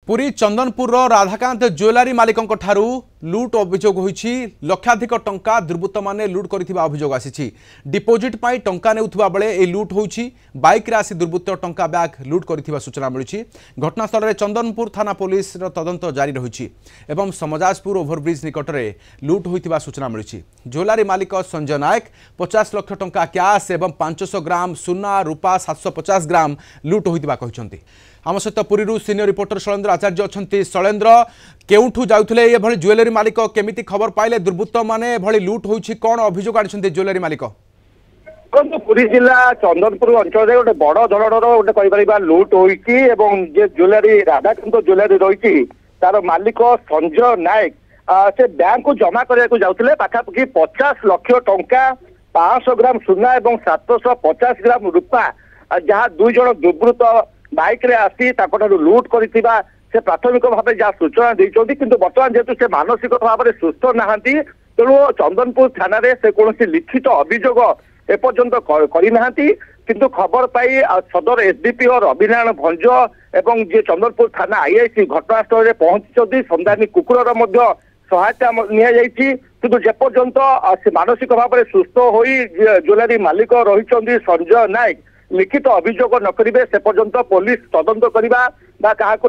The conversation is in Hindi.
पुरी चंदनपुर राधाकांत ज्वेलरी मालिकों ठारू लुट अभियोग होईछि। लक्षाधिक टंका दुर्बृत्त माने लुट करथिबा अभियोग आसीछि। डिपोजिट पाई टंका नेउथुबा बेले ए लुट होईछि। बाइक रे आसी दुर्बृत्त टंका बैग लुट करथिबा सूचना मिलिछि। घटनास्थल रे चंदनपुर थाना पुलिस रो तदंत जारी रहिछि एवं समजाजपुर ओभरब्रिज निकट रे लुट होइतिबा सूचना मिलिछि। ज्वेलरी मालिक संजय नायक 50 लाख टंका कैश एवं 500 ग्राम सुना रूपा 750 ग्राम लुट होइतिबा कहिसंती। आम सहित पुरी सीनियर रिपोर्टर शैलेन्द्र आचार्य अच्छा। शैलेन्द्र, केउठू जाउथले ये भली ज्वेलरी मालिक केमिति खबर पाइले दुर्बृत्त माने भली लुट होइछि, कोन अभियोग आनिसंती ज्वेलरी मालिक? पुरी जिला चंदनपुर अंचल गोटे बड़ धरणर गोटे कहीपर लुट होइछि एवं जे ज्वेलरी राधाकांत ज्वेलरी रही तार मालिक संजय नायक से बैंक को जमा करने जाउथले। पाखापाखि 50 लाख टंका 500 ग्राम सुना एवं 750 ग्राम रूपा जहाँ दुई जन दुर्बृत्त बाइक रे आसी लुट करिथिबा से प्राथमिक भाव जहाँ सूचना देइछन्ति। किंतु वर्तमान जेतु से मानसिक भाव में सुस्थ नहांती तेणु चंदनपुर थाना रे से कौन लिखित अभियोग एपर्यंत करनाहांती। किंतु खबर पाई सदर एसडीपी और अभिनारायण भंज एवं जे चंदनपुर थाना आईआईसी घटनास्थल में पहुंची संधानी कुकुर सहायता नि किंतु जेपर्यंत से मानसिक भाव में सुस्थ हो ज्वेलरी मालिक रही संजय नायक लिखित अभियोग न करिवे से पर्यंत पुलिस तदंत करबा बा काहाको